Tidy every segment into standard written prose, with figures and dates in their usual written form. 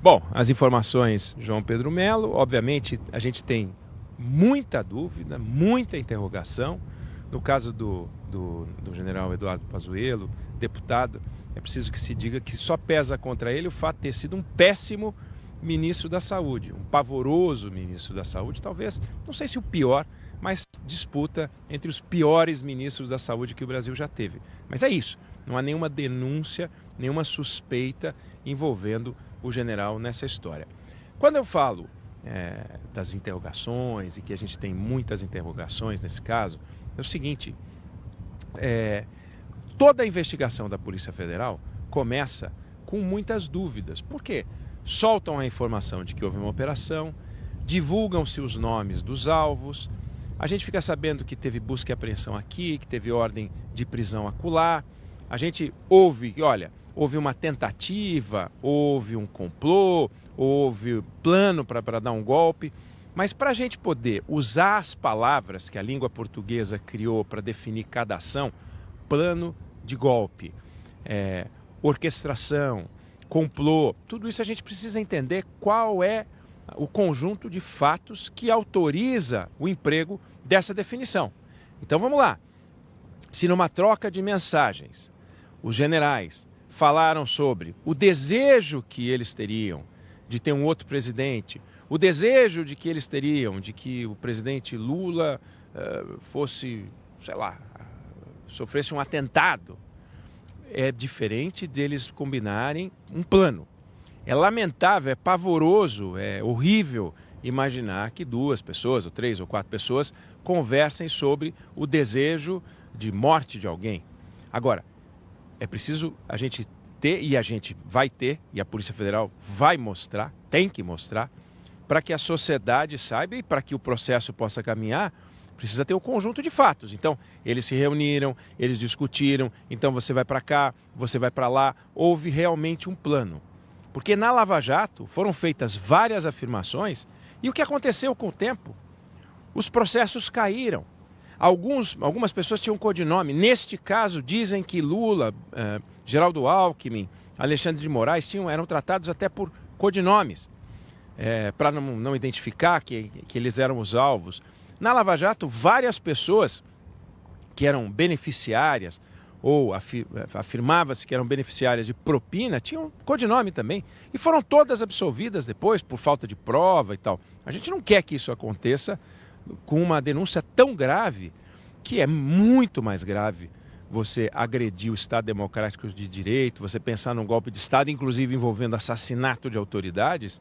Bom, as informações, João Pedro Melo, obviamente a gente tem muita dúvida, muita interrogação. No caso do general Eduardo Pazuello, deputado, é preciso que se diga que só pesa contra ele o fato de ter sido um péssimo ministro da Saúde, um pavoroso ministro da Saúde, talvez, não sei se o pior, mas disputa entre os piores ministros da Saúde que o Brasil já teve. Mas é isso, não há nenhuma denúncia, nenhuma suspeita envolvendo o general nessa história. Quando eu falo das interrogações, e que a gente tem muitas interrogações nesse caso, é o seguinte, toda a investigação da Polícia Federal começa com muitas dúvidas. Por quê? Soltam a informação de que houve uma operação, divulgam-se os nomes dos alvos, a gente fica sabendo que teve busca e apreensão aqui, que teve ordem de prisão acolá, a gente ouve que, olha, houve uma tentativa, houve um complô, houve plano para dar um golpe, mas para a gente poder usar as palavras que a língua portuguesa criou para definir cada ação, plano de golpe, orquestração, complô, tudo isso a gente precisa entender qual é o conjunto de fatos que autoriza o emprego dessa definição. Então vamos lá. Se numa troca de mensagens, os generais falaram sobre o desejo que eles teriam de ter um outro presidente, o desejo de que eles teriam de que o presidente Lula fosse, sei lá, sofresse um atentado, é diferente deles combinarem um plano. É lamentável, é pavoroso, é horrível imaginar que 2 pessoas, ou 3 ou 4 pessoas, conversem sobre o desejo de morte de alguém. Agora, é preciso a gente ter, e a gente vai ter, e a Polícia Federal vai mostrar, tem que mostrar, para que a sociedade saiba e para que o processo possa caminhar, precisa ter o conjunto de fatos. Então, eles se reuniram, eles discutiram, então você vai para cá, você vai para lá, houve realmente um plano. Porque na Lava Jato foram feitas várias afirmações e o que aconteceu com o tempo? Os processos caíram. Algumas pessoas tinham codinome. Neste caso, dizem que Lula, Geraldo Alckmin, Alexandre de Moraes eram tratados até por codinomes, para não identificar que eles eram os alvos. Na Lava Jato, várias pessoas que eram beneficiárias, ou afirmava-se que eram beneficiárias de propina, tinham codinome também. E foram todas absolvidas depois por falta de prova e tal. A gente não quer que isso aconteça com uma denúncia tão grave, que é muito mais grave você agredir o Estado Democrático de Direito, você pensar num golpe de Estado, inclusive envolvendo assassinato de autoridades,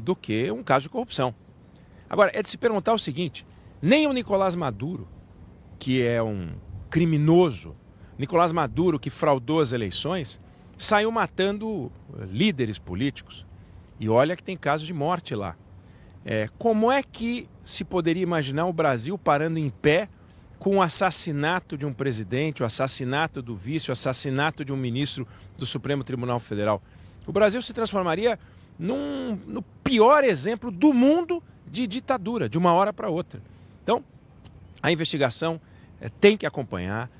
do que um caso de corrupção. Agora, é de se perguntar o seguinte, nem o Nicolás Maduro, que é um criminoso, Nicolás Maduro, que fraudou as eleições, saiu matando líderes políticos. E olha que tem caso de morte lá. Como é que se poderia imaginar o Brasil parando em pé com o assassinato de um presidente, o assassinato do vice, o assassinato de um ministro do Supremo Tribunal Federal? O Brasil se transformaria no pior exemplo do mundo de ditadura, de uma hora para outra. Então, a investigação tem que acompanhar,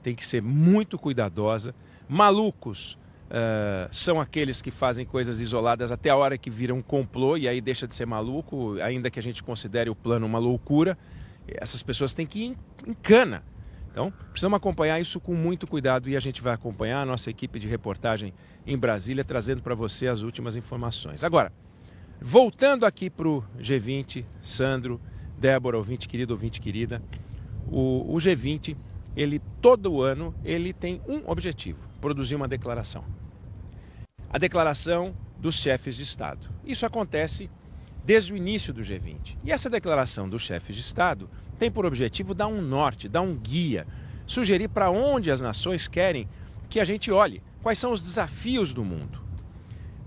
tem que ser muito cuidadosa. Malucos são aqueles que fazem coisas isoladas até a hora que viram um complô e aí deixa de ser maluco, ainda que a gente considere o plano uma loucura. Essas pessoas têm que ir em cana. Então, precisamos acompanhar isso com muito cuidado e a gente vai acompanhar a nossa equipe de reportagem em Brasília, trazendo para você as últimas informações. Agora, voltando aqui para o G20, Sandro, Débora, ouvinte querido, ouvinte querida, o G20, todo ano, ele tem um objetivo, produzir uma declaração. A declaração dos chefes de Estado. Isso acontece desde o início do G20. E essa declaração dos chefes de Estado tem por objetivo dar um norte, dar um guia, sugerir para onde as nações querem que a gente olhe, quais são os desafios do mundo.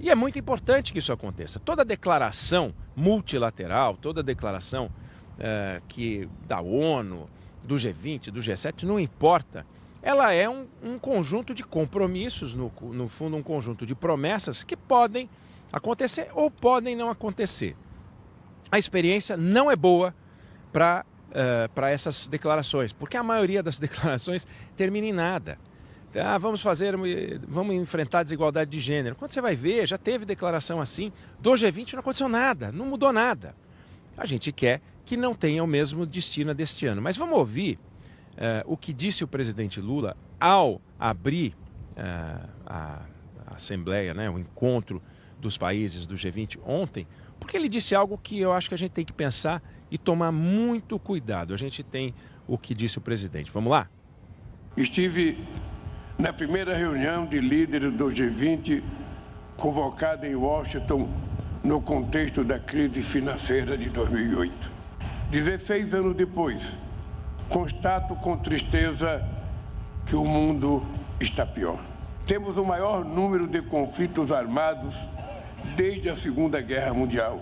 E é muito importante que isso aconteça. Toda declaração multilateral, toda declaração da ONU, do G20, do G7, não importa. Ela é um conjunto de compromissos, no fundo um conjunto de promessas que podem acontecer ou podem não acontecer. A experiência não é boa para essas declarações, porque a maioria das declarações termina em nada. vamos enfrentar a desigualdade de gênero. Quando você vai ver, já teve declaração assim, do G20 não aconteceu nada, não mudou nada. A gente quer que não tenha o mesmo destino deste ano. Mas vamos ouvir o que disse o presidente Lula ao abrir a Assembleia, né, o encontro dos países do G20 ontem, porque ele disse algo que eu acho que a gente tem que pensar e tomar muito cuidado. A gente tem o que disse o presidente. Vamos lá? Estive na primeira reunião de líderes do G20 convocada em Washington no contexto da crise financeira de 2008. 16 anos depois, constato com tristeza que o mundo está pior. Temos o maior número de conflitos armados desde a Segunda Guerra Mundial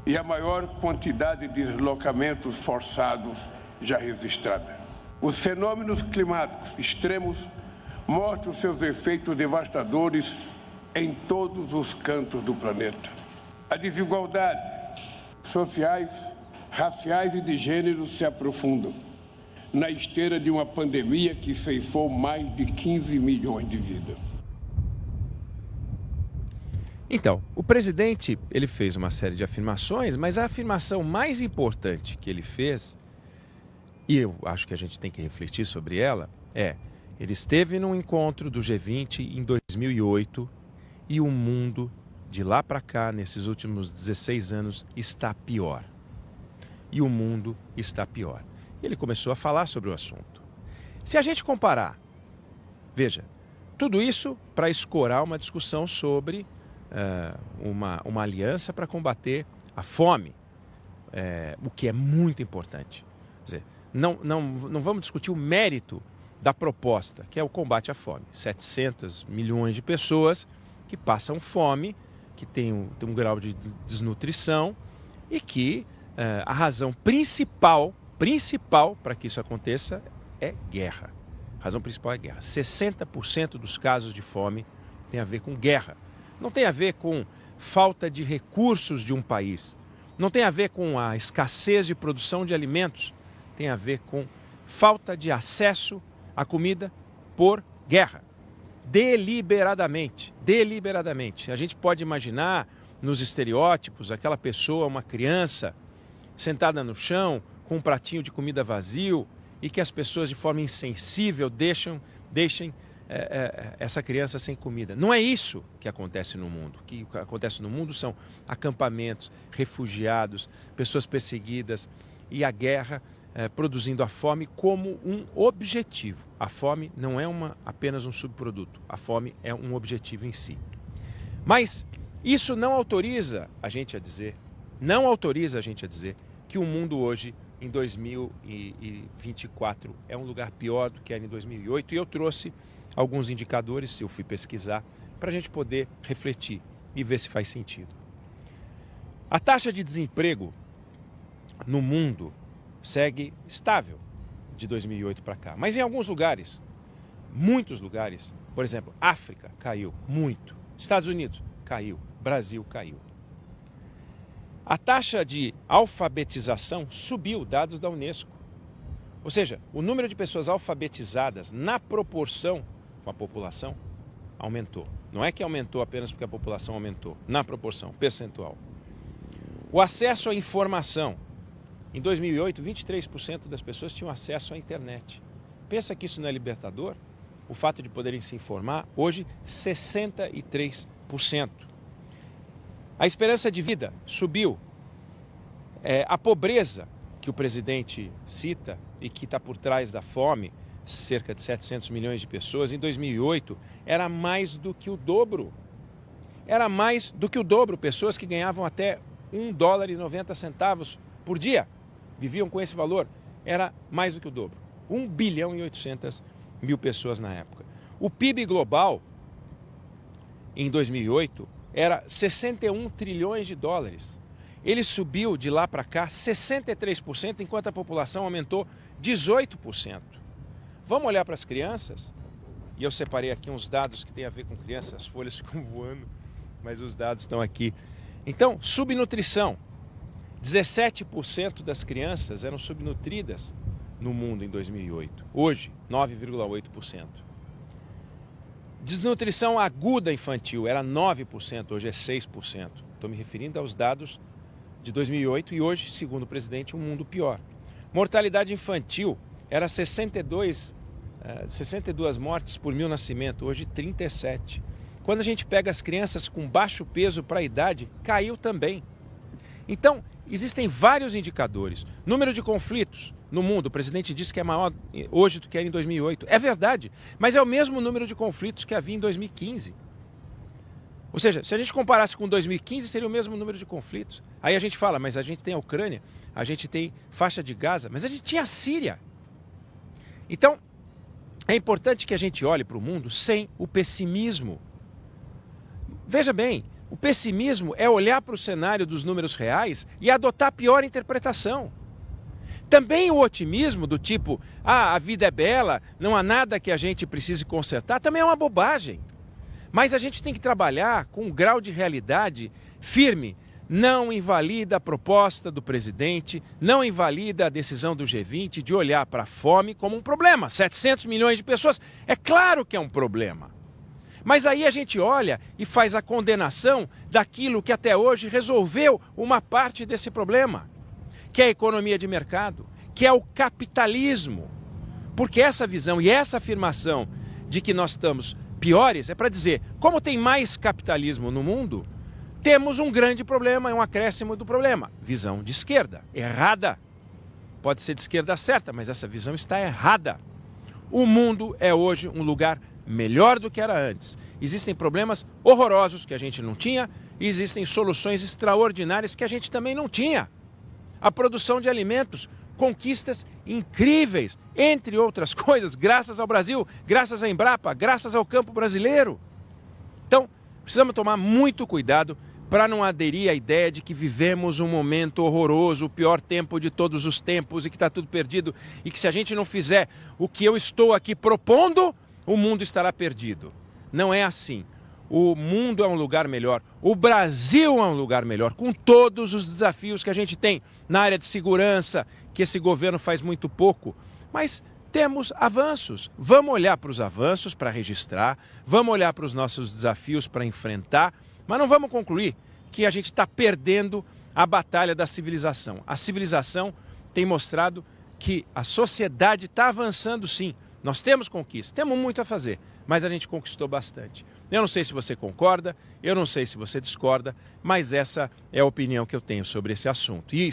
e a maior quantidade de deslocamentos forçados já registrada. Os fenômenos climáticos extremos mostram seus efeitos devastadores em todos os cantos do planeta. A desigualdade sociais, raciais e de gênero se aprofundam na esteira de uma pandemia que ceifou mais de 15 milhões de vidas. Então, o presidente, ele fez uma série de afirmações, mas a afirmação mais importante que ele fez, e eu acho que a gente tem que refletir sobre ela, ele esteve num encontro do G20 em 2008 e o mundo, de lá para cá, nesses últimos 16 anos, está pior. E o mundo está pior. Ele começou a falar sobre o assunto. Se a gente comparar, veja, tudo isso para escorar uma discussão sobre uma aliança para combater a fome, o que é muito importante. Quer dizer, não vamos discutir o mérito da proposta, que é o combate à fome. 700 milhões de pessoas que passam fome, que tem um grau de desnutrição e que a razão principal para que isso aconteça é guerra. A razão principal é guerra. 60% dos casos de fome tem a ver com guerra. Não tem a ver com falta de recursos de um país. Não tem a ver com a escassez de produção de alimentos. Tem a ver com falta de acesso à comida por guerra. Deliberadamente. A gente pode imaginar nos estereótipos aquela pessoa, uma criança, sentada no chão, com um pratinho de comida vazio e que as pessoas de forma insensível deixem essa criança sem comida. Não é isso que acontece no mundo. O que acontece no mundo são acampamentos, refugiados, pessoas perseguidas e a guerra produzindo a fome como um objetivo. A fome não é apenas um subproduto. A fome é um objetivo em si. Mas isso não autoriza a gente a dizer que o mundo hoje, em 2024, é um lugar pior do que era em 2008. E eu trouxe alguns indicadores, eu fui pesquisar, para a gente poder refletir e ver se faz sentido. A taxa de desemprego no mundo segue estável de 2008 para cá. Mas em alguns lugares, muitos lugares, por exemplo, África caiu muito, Estados Unidos caiu, Brasil caiu. A taxa de alfabetização subiu, dados da Unesco. Ou seja, o número de pessoas alfabetizadas na proporção com a população aumentou. Não é que aumentou apenas porque a população aumentou, na proporção percentual. O acesso à informação. Em 2008, 23% das pessoas tinham acesso à internet. Pensa que isso não é libertador? O fato de poderem se informar, hoje, 63%. A esperança de vida subiu. A pobreza, que o presidente cita e que está por trás da fome, cerca de 700 milhões de pessoas, em 2008, era mais do que o dobro. Era mais do que o dobro. Pessoas que ganhavam até $1,90 por dia viviam com esse valor. Era mais do que o dobro. 1 bilhão e 800 mil pessoas na época. O PIB global, em 2008, era 61 trilhões de dólares. Ele subiu de lá para cá 63%, enquanto a população aumentou 18%. Vamos olhar para as crianças? E eu separei aqui uns dados que têm a ver com crianças, as folhas ficam voando, mas os dados estão aqui. Então, subnutrição. 17% das crianças eram subnutridas no mundo em 2008. Hoje, 9,8%. Desnutrição aguda infantil era 9%, hoje é 6%. Estou me referindo aos dados de 2008 e hoje, segundo o presidente, um mundo pior. Mortalidade infantil era 62 mortes por 1.000 nascimentos, hoje 37. Quando a gente pega as crianças com baixo peso para a idade, caiu também. Então, existem vários indicadores. Número de conflitos no mundo, o presidente disse que é maior hoje do que era em 2008. É verdade, mas é o mesmo número de conflitos que havia em 2015. Ou seja, se a gente comparasse com 2015, seria o mesmo número de conflitos. Aí a gente fala, mas a gente tem a Ucrânia, a gente tem faixa de Gaza, mas a gente tinha a Síria. Então, é importante que a gente olhe para o mundo sem o pessimismo. Veja bem, o pessimismo é olhar para o cenário dos números reais e adotar a pior interpretação. Também o otimismo do tipo, a vida é bela, não há nada que a gente precise consertar, também é uma bobagem. Mas a gente tem que trabalhar com um grau de realidade firme. Não invalida a proposta do presidente, não invalida a decisão do G20 de olhar para a fome como um problema. 700 milhões de pessoas, é claro que é um problema. Mas aí a gente olha e faz a condenação daquilo que até hoje resolveu uma parte desse problema, que é a economia de mercado, que é o capitalismo. Porque essa visão e essa afirmação de que nós estamos piores é para dizer, como tem mais capitalismo no mundo, temos um grande problema, é um acréscimo do problema. Visão de esquerda, errada. Pode ser de esquerda certa, mas essa visão está errada. O mundo é hoje um lugar melhor do que era antes. Existem problemas horrorosos que a gente não tinha e existem soluções extraordinárias que a gente também não tinha. A produção de alimentos, conquistas incríveis, entre outras coisas, graças ao Brasil, graças à Embrapa, graças ao campo brasileiro. Então, precisamos tomar muito cuidado para não aderir à ideia de que vivemos um momento horroroso, o pior tempo de todos os tempos e que está tudo perdido e que se a gente não fizer o que eu estou aqui propondo, o mundo estará perdido. Não é assim. O mundo é um lugar melhor, o Brasil é um lugar melhor, com todos os desafios que a gente tem na área de segurança, que esse governo faz muito pouco, mas temos avanços. Vamos olhar para os avanços para registrar, vamos olhar para os nossos desafios para enfrentar, mas não vamos concluir que a gente está perdendo a batalha da civilização. A civilização tem mostrado que a sociedade está avançando sim. Nós temos conquistas, temos muito a fazer, mas a gente conquistou bastante. Eu não sei se você concorda, eu não sei se você discorda, mas essa é a opinião que eu tenho sobre esse assunto. E